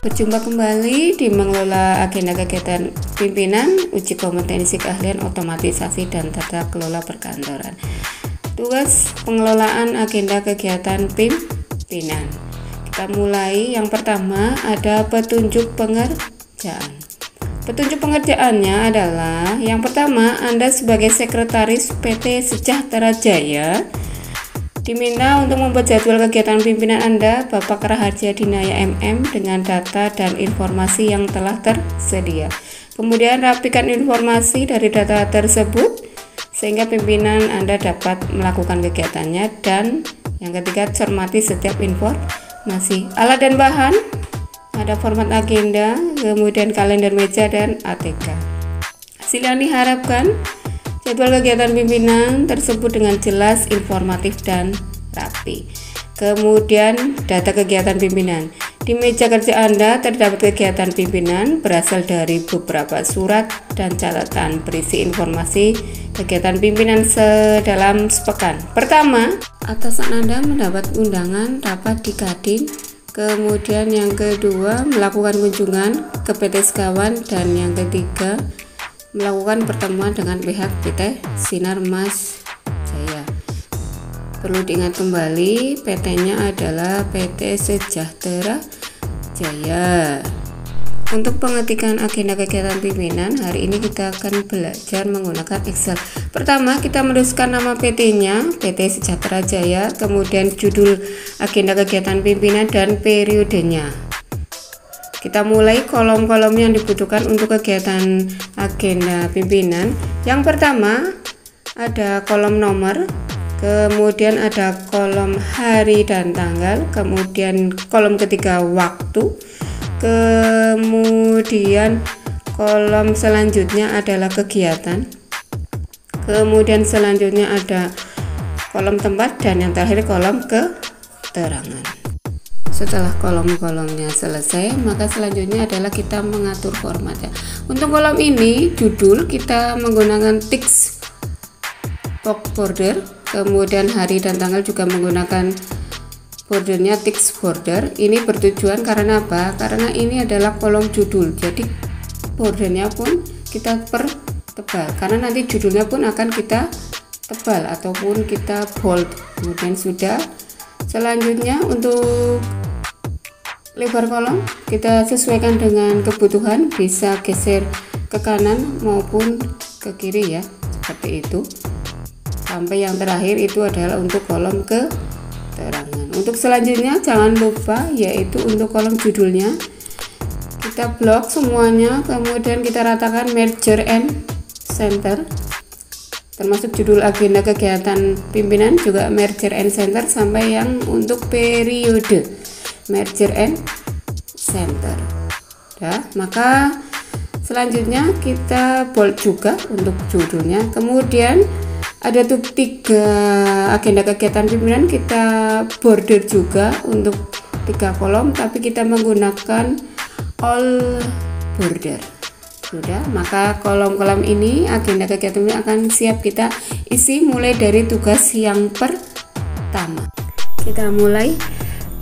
Berjumpa kembali di mengelola agenda kegiatan pimpinan, uji kompetensi keahlian otomatisasi dan tata kelola perkantoran. Tugas pengelolaan agenda kegiatan pimpinan. Kita mulai. Yang pertama ada petunjuk pengerjaan. Petunjuk pengerjaannya adalah yang pertama, Anda sebagai sekretaris PT Sejahtera Jaya diminta untuk membuat jadwal kegiatan pimpinan Anda, Bapak Raharja Dinaya MM, dengan data dan informasi yang telah tersedia. Kemudian rapikan informasi dari data tersebut sehingga pimpinan Anda dapat melakukan kegiatannya. Dan yang ketiga, cermati setiap informasi. Alat dan bahan, ada format agenda, kemudian kalender meja dan ATK. Hasil yang diharapkan, jadwal kegiatan pimpinan tersebut dengan jelas, informatif, dan rapi. Kemudian data kegiatan pimpinan. Di meja kerja Anda terdapat kegiatan pimpinan berasal dari beberapa surat dan catatan berisi informasi kegiatan pimpinan dalam sepekan. Pertama, atasan Anda mendapat undangan rapat di Kadin. Kemudian yang kedua, melakukan kunjungan ke PT Sekawan. Dan yang ketiga, melakukan pertemuan dengan pihak PT Sinar Mas Jaya. Perlu diingat kembali, PT-nya adalah PT Sejahtera Jaya. Untuk pengetikan agenda kegiatan pimpinan, hari ini kita akan belajar menggunakan Excel. Pertama, kita menuliskan nama PT-nya, PT Sejahtera Jaya, kemudian judul agenda kegiatan pimpinan dan periodenya. Kita mulai kolom-kolom yang dibutuhkan untuk kegiatan agenda pimpinan. Yang pertama ada kolom nomor, kemudian ada kolom hari dan tanggal, kemudian kolom ketiga waktu, kemudian kolom selanjutnya adalah kegiatan, kemudian selanjutnya ada kolom tempat, dan yang terakhir kolom keterangan. Setelah kolom-kolomnya selesai, maka selanjutnya adalah kita mengatur formatnya. Untuk kolom ini, judul kita menggunakan text box border, kemudian hari dan tanggal juga menggunakan bordernya text border. Ini bertujuan karena apa? Karena ini adalah kolom judul, jadi bordernya pun kita pertebal, karena nanti judulnya pun akan kita tebal ataupun kita bold. Kemudian sudah. Selanjutnya untuk lebar kolom kita sesuaikan dengan kebutuhan, bisa geser ke kanan maupun ke kiri ya, seperti itu. Sampai yang terakhir itu adalah untuk kolom keterangan. Untuk selanjutnya jangan lupa, yaitu untuk kolom judulnya kita blok semuanya, kemudian kita ratakan merger and center, termasuk judul agenda kegiatan pimpinan juga merger and center, sampai yang untuk periode merger and center. Ya, maka selanjutnya kita bold juga untuk judulnya. Kemudian ada tuh 3 agenda kegiatan pimpinan, kita border juga untuk 3 kolom, tapi kita menggunakan all border. Sudah, maka kolom-kolom ini agenda kegiatan ini akan siap kita isi mulai dari tugas yang pertama. Kita mulai.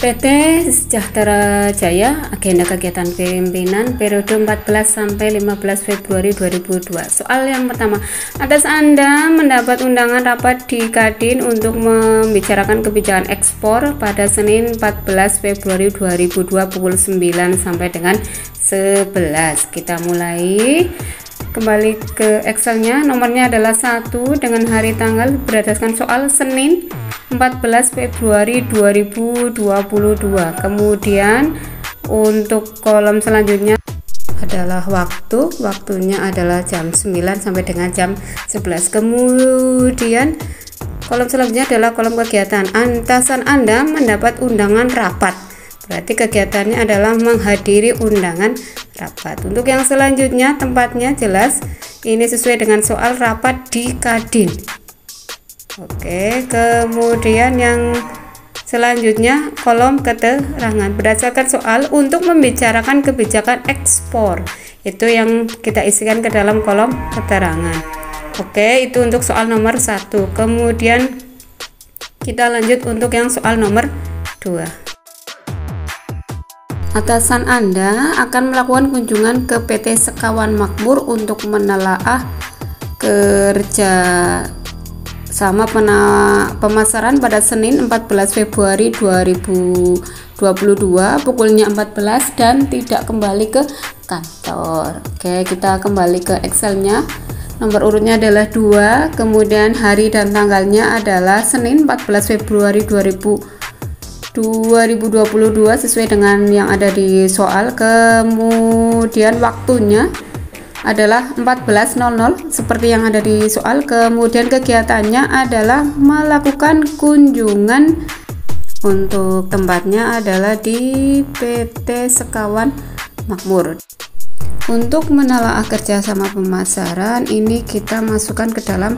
PT Sejahtera Jaya, agenda kegiatan pimpinan periode 14 sampai 15 Februari 2002. Soal yang pertama, atas Anda mendapat undangan rapat di Kadin untuk membicarakan kebijakan ekspor pada Senin 14 Februari 2002 pukul 9 sampai dengan 11. Kita mulai. Kembali ke Excelnya, nomornya adalah 1 dengan hari tanggal berdasarkan soal Senin 14 Februari 2022. Kemudian untuk kolom selanjutnya adalah waktunya adalah jam 9 sampai dengan jam 11. Kemudian kolom selanjutnya adalah kolom kegiatan. Atasan Anda mendapat undangan rapat, berarti kegiatannya adalah menghadiri undangan rapat. Untuk yang selanjutnya tempatnya jelas, ini sesuai dengan soal rapat di Kadin. Oke, kemudian yang selanjutnya kolom keterangan berdasarkan soal untuk membicarakan kebijakan ekspor, itu yang kita isikan ke dalam kolom keterangan. Oke, itu untuk soal nomor 1. Kemudian kita lanjut untuk yang soal nomor 2. Atasan Anda akan melakukan kunjungan ke PT Sekawan Makmur untuk menelaah kerja sama pemasaran pada Senin 14 Februari 2022 pukulnya 14 dan tidak kembali ke kantor. Oke, kita kembali ke Excelnya. Nomor urutnya adalah 2, kemudian hari dan tanggalnya adalah Senin 14 Februari 2022 sesuai dengan yang ada di soal. Kemudian waktunya adalah 14.00 seperti yang ada di soal. Kemudian kegiatannya adalah melakukan kunjungan, untuk tempatnya adalah di PT Sekawan Makmur. Untuk menelaah kerjasama pemasaran ini kita masukkan ke dalam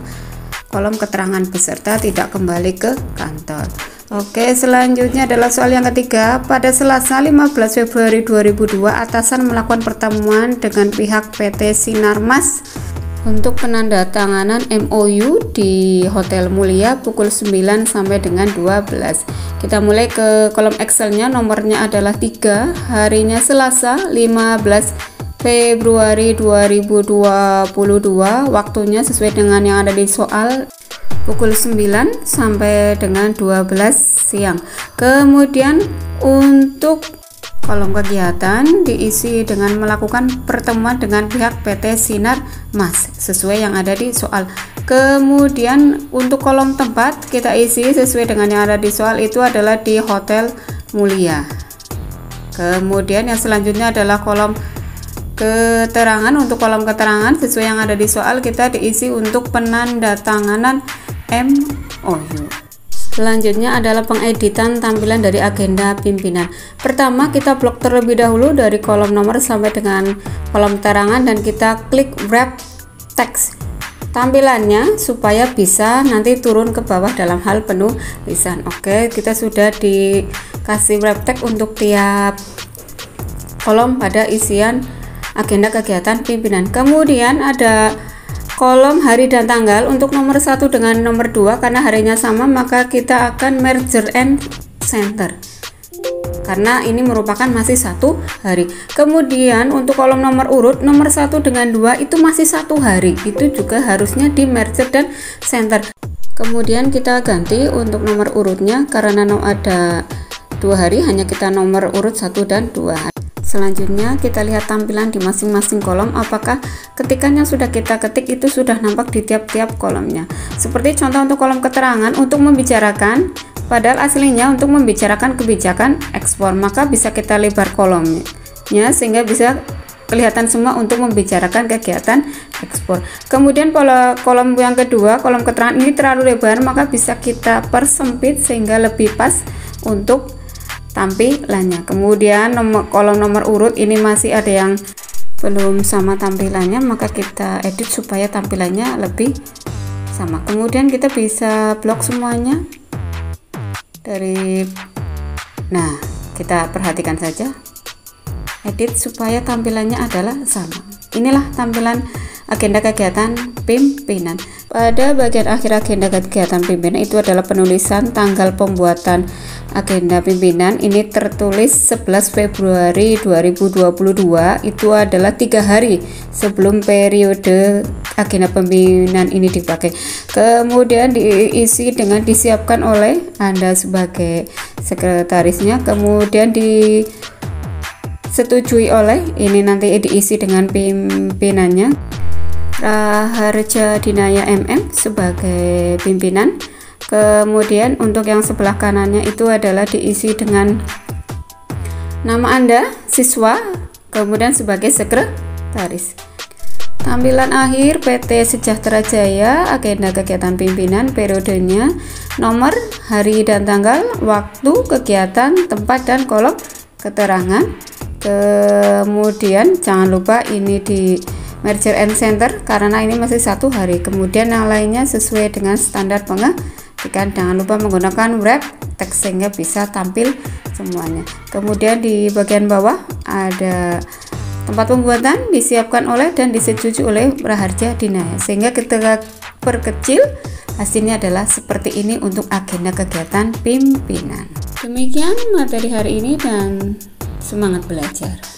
kolom keterangan peserta tidak kembali ke kantor. Oke, selanjutnya adalah soal yang ketiga. Pada Selasa 15 Februari 2002 atasan melakukan pertemuan dengan pihak PT Sinarmas untuk penandatanganan MOU di Hotel Mulia pukul 9 sampai dengan 12. Kita mulai ke kolom Excelnya. Nomornya adalah 3, harinya Selasa 15 Februari 2022, waktunya sesuai dengan yang ada di soal pukul 9 sampai dengan 12 siang. Kemudian untuk kolom kegiatan diisi dengan melakukan pertemuan dengan pihak PT Sinar Mas sesuai yang ada di soal. Kemudian untuk kolom tempat kita isi sesuai dengan yang ada di soal, itu adalah di Hotel Mulia. Kemudian yang selanjutnya adalah kolom keterangan. Untuk kolom keterangan sesuai yang ada di soal kita diisi untuk penandatanganan MOU. Selanjutnya adalah pengeditan tampilan dari agenda pimpinan. Pertama kita blok terlebih dahulu dari kolom nomor sampai dengan kolom keterangan dan kita klik wrap text tampilannya supaya bisa nanti turun ke bawah dalam hal penulisan. Oke, kita sudah dikasih wrap text untuk tiap kolom pada isian agenda kegiatan pimpinan. Kemudian ada kolom hari dan tanggal. Untuk nomor 1 dengan nomor 2 karena harinya sama maka kita akan merger and center karena ini merupakan masih satu hari. Kemudian untuk kolom nomor urut nomor 1 dengan 2 itu masih satu hari, itu juga harusnya di merger dan center. Kemudian kita ganti untuk nomor urutnya karena ada 2 hari hanya kita nomor urut 1 dan 2 hari. Selanjutnya kita lihat tampilan di masing-masing kolom, apakah ketikan yang sudah kita ketik itu sudah nampak di tiap-tiap kolomnya. Seperti contoh untuk kolom keterangan untuk membicarakan, padahal aslinya untuk membicarakan kebijakan ekspor, maka bisa kita lebar kolomnya sehingga bisa kelihatan semua untuk membicarakan kegiatan ekspor. Kemudian kolom yang kedua, kolom keterangan ini terlalu lebar, maka bisa kita persempit sehingga lebih pas untuk tampilannya. Kemudian kolom nomor urut ini masih ada yang belum sama tampilannya, maka kita edit supaya tampilannya lebih sama. Kemudian kita bisa blok semuanya nah kita perhatikan saja, edit supaya tampilannya adalah sama. Inilah tampilan agenda kegiatan pimpinan. Pada bagian akhir agenda kegiatan pimpinan itu adalah penulisan tanggal pembuatan agenda pimpinan. Ini tertulis 11 Februari 2022, itu adalah 3 hari sebelum periode agenda pimpinan ini dipakai. Kemudian diisi dengan disiapkan oleh Anda sebagai sekretarisnya, kemudian disetujui oleh, ini nanti diisi dengan pimpinannya, Raharja Dinaya MM sebagai pimpinan. Kemudian untuk yang sebelah kanannya itu adalah diisi dengan nama Anda, siswa, kemudian sebagai sekretaris. Tampilan akhir PT Sejahtera Jaya, agenda kegiatan pimpinan, periodenya, nomor, hari dan tanggal, waktu, kegiatan, tempat, dan kolom keterangan. Kemudian jangan lupa ini di merger and center karena ini masih satu hari. Kemudian yang lainnya sesuai dengan standar pengetikan. Jangan lupa menggunakan wrap text sehingga bisa tampil semuanya. Kemudian di bagian bawah ada tempat pembuatan disiapkan oleh dan disetujui oleh Raharja Dinaya, sehingga ketika perkecil hasilnya adalah seperti ini untuk agenda kegiatan pimpinan. Demikian materi hari ini dan Semangat belajar.